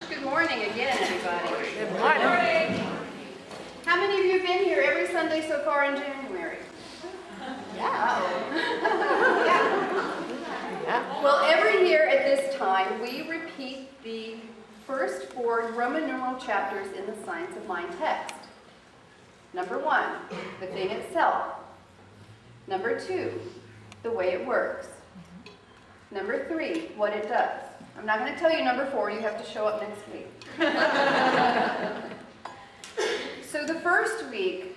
Good morning again, everybody. Good morning. How many of you have been here every Sunday so far in January? Yeah. Yeah. Well, every year at this time, we repeat the first 4 Roman numeral chapters in the Science of Mind text. Number 1, the thing itself. Number 2, the way it works. Number 3, what it does. I'm not going to tell you number 4, you have to show up next week. So the first week,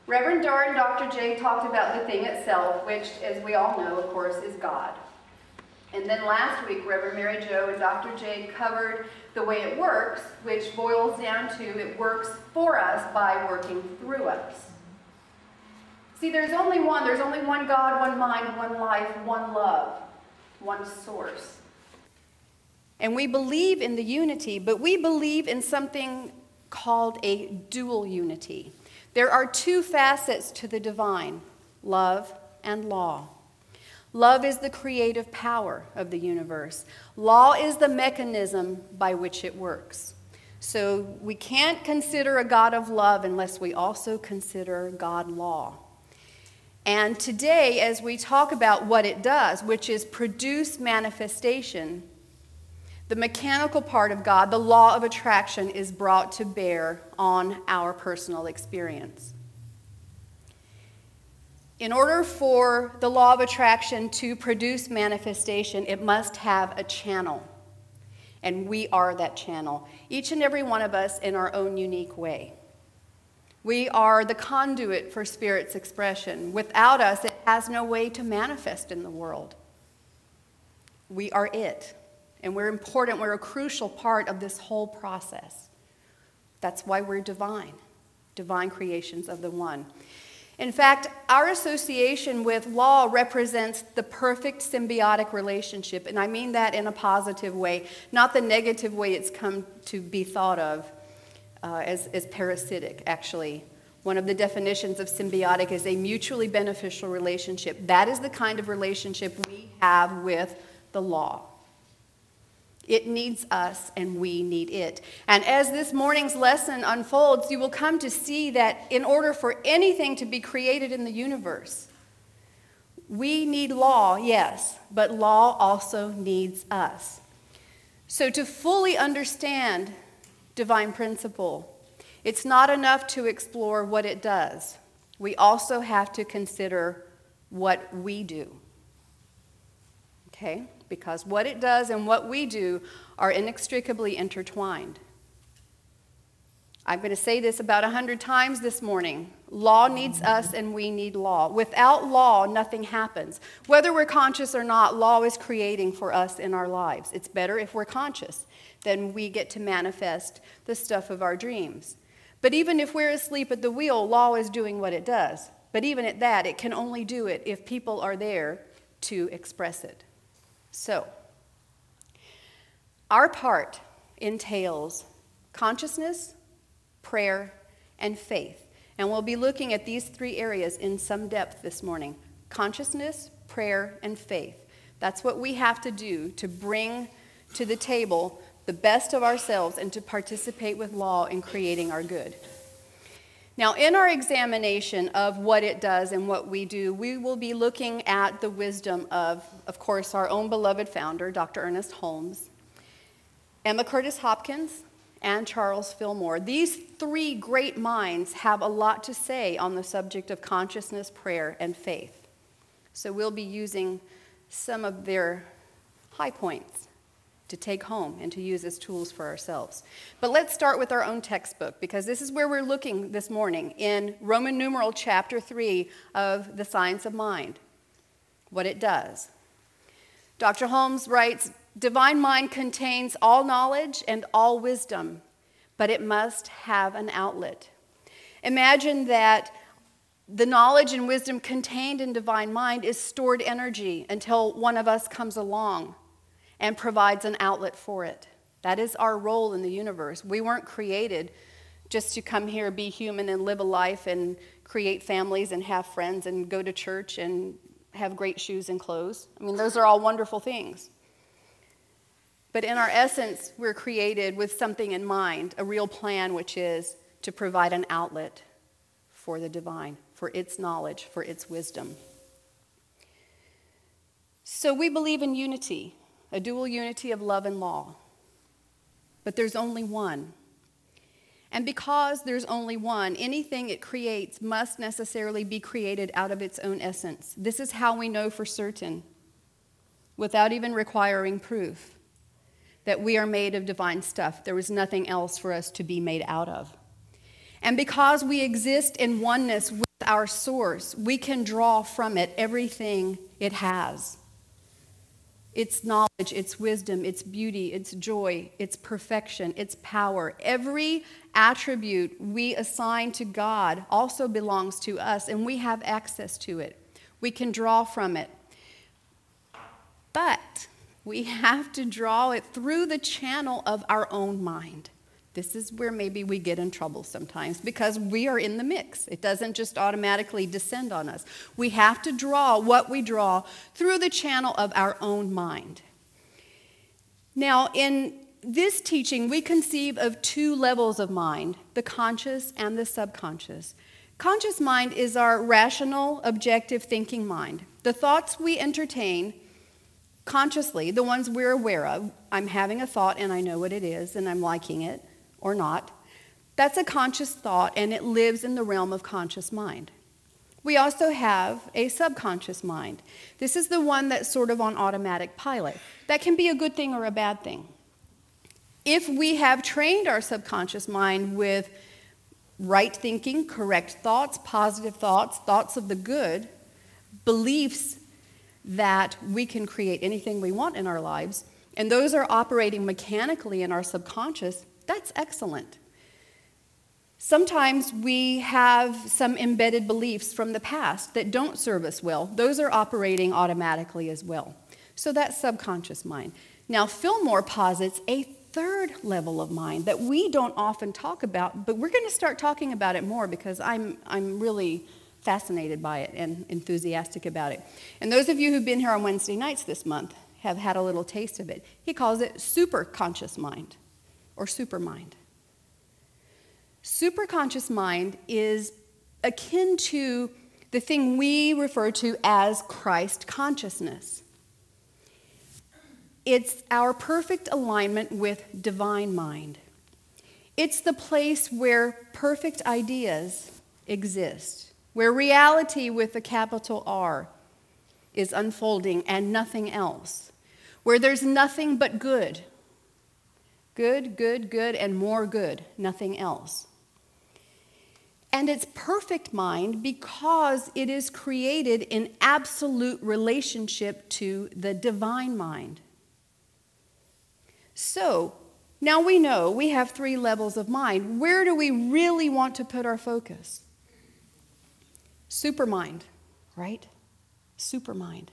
Reverend Dar and Dr. J talked about the thing itself, which, as we all know, of course, is God. And then last week, Reverend Mary Jo and Dr. J covered the way it works, which boils down to it works for us by working through us. See, there's only one God, one mind, one life, one love, one source. And we believe in the unity, but we believe in something called a dual unity. There are 2 facets to the divine, love and law. Love is the creative power of the universe. Law is the mechanism by which it works. So we can't consider a God of love unless we also consider God law. And today, as we talk about what it does, which is produce manifestation, the mechanical part of God, the law of attraction, is brought to bear on our personal experience. In order for the law of attraction to produce manifestation, it must have a channel. And we are that channel, each and every one of us in our own unique way. We are the conduit for Spirit's expression. Without us, it has no way to manifest in the world. We are it. And we're important. We're a crucial part of this whole process. That's why we're divine creations of the one. In fact, our association with law represents the perfect symbiotic relationship, and I mean that in a positive way, not the negative way it's come to be thought of as parasitic, actually. One of the definitions of symbiotic is a mutually beneficial relationship. That is the kind of relationship we have with the law. It needs us, and we need it. And as this morning's lesson unfolds, you will come to see that in order for anything to be created in the universe, we need law, yes, but law also needs us. So to fully understand divine principle, it's not enough to explore what it does. We also have to consider what we do. Okay? Because what it does and what we do are inextricably intertwined. I'm going to say this about 100 times this morning. Law needs us and we need law. Without law, nothing happens. Whether we're conscious or not, law is creating for us in our lives. It's better if we're conscious. Then we get to manifest the stuff of our dreams. But even if we're asleep at the wheel, law is doing what it does. But even at that, it can only do it if people are there to express it. So, our part entails consciousness, prayer, and faith. And we'll be looking at these 3 areas in some depth this morning. Consciousness, prayer, and faith. That's what we have to do to bring to the table the best of ourselves and to participate with law in creating our good. Now, in our examination of what it does and what we do, we will be looking at the wisdom of course, our own beloved founder, Dr. Ernest Holmes, Emma Curtis Hopkins, and Charles Fillmore. These 3 great minds have a lot to say on the subject of consciousness, prayer, and faith. So we'll be using some of their high points to take home and to use as tools for ourselves. But let's start with our own textbook, because this is where we're looking this morning in Roman numeral chapter 3 of the Science of Mind, what it does. Dr. Holmes writes, "Divine mind contains all knowledge and all wisdom, but it must have an outlet." Imagine that the knowledge and wisdom contained in divine mind is stored energy until one of us comes along and provides an outlet for it. That is our role in the universe. We weren't created just to come here, be human, and live a life and create families and have friends and go to church and have great shoes and clothes. I mean, those are all wonderful things. But in our essence, we're created with something in mind, a real plan, which is to provide an outlet for the divine, for its knowledge, for its wisdom. So we believe in unity, a dual unity of love and law. But there's only one. And because there's only one, anything it creates must necessarily be created out of its own essence. This is how we know for certain, without even requiring proof, that we are made of divine stuff. There was nothing else for us to be made out of. And because we exist in oneness with our source, we can draw from it everything it has. Its knowledge, its wisdom, its beauty, its joy, its perfection, its power. Every attribute we assign to God also belongs to us, and we have access to it. We can draw from it. But we have to draw it through the channel of our own mind. This is where maybe we get in trouble sometimes, because we are in the mix. It doesn't just automatically descend on us. We have to draw what we draw through the channel of our own mind. Now, in this teaching, we conceive of two levels of mind, the conscious and the subconscious. Conscious mind is our rational, objective thinking mind. The thoughts we entertain consciously, the ones we're aware of, I'm having a thought and I know what it is and I'm liking it or not. That's a conscious thought, and it lives in the realm of conscious mind. We also have a subconscious mind. This is the one that's sort of on automatic pilot. That can be a good thing or a bad thing. If we have trained our subconscious mind with right thinking, correct thoughts, positive thoughts, thoughts of the good, beliefs that we can create anything we want in our lives, and those are operating mechanically in our subconscious, that's excellent. Sometimes we have some embedded beliefs from the past that don't serve us well. Those are operating automatically as well. So that's subconscious mind. Now, Fillmore posits a third level of mind that we don't often talk about, but we're going to start talking about it more because I'm really fascinated by it and enthusiastic about it. And those of you who've been here on Wednesday nights this month have had a little taste of it. He calls it superconscious mind or supermind. Superconscious mind is akin to the thing we refer to as Christ consciousness. It's our perfect alignment with divine mind. It's the place where perfect ideas exist, where reality with a capital R is unfolding and nothing else, where there's nothing but good. Good, good, good, and more good, nothing else. And it's perfect mind because it is created in absolute relationship to the divine mind. So, now we know we have three levels of mind. Where do we really want to put our focus? Supermind, right? Supermind.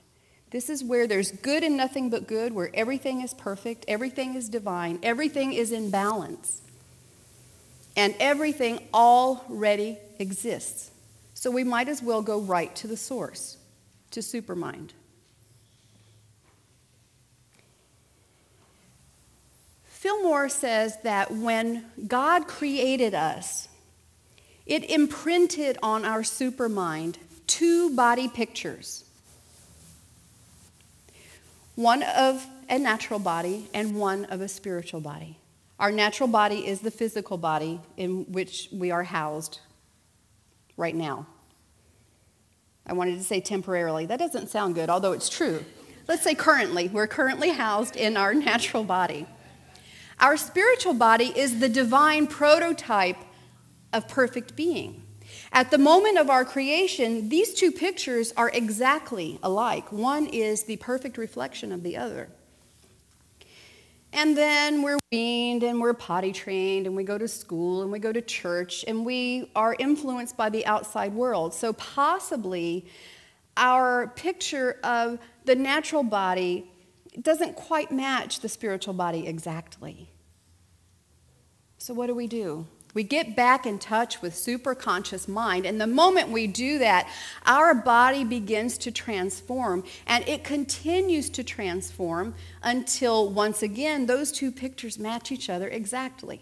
This is where there's good and nothing but good, where everything is perfect, everything is divine, everything is in balance, and everything already exists. So we might as well go right to the source, to supermind. Fillmore says that when God created us, it imprinted on our supermind two body pictures. One of a natural body and one of a spiritual body. Our natural body is the physical body in which we are housed right now. I wanted to say temporarily. That doesn't sound good, although it's true. Let's say currently. We're currently housed in our natural body. Our spiritual body is the divine prototype of perfect being. At the moment of our creation, these two pictures are exactly alike. One is the perfect reflection of the other. And then we're weaned and we're potty trained and we go to school and we go to church and we are influenced by the outside world. So possibly our picture of the natural body doesn't quite match the spiritual body exactly. So what do? We get back in touch with superconscious mind, and the moment we do that, our body begins to transform, and it continues to transform until, once again, those two pictures match each other exactly.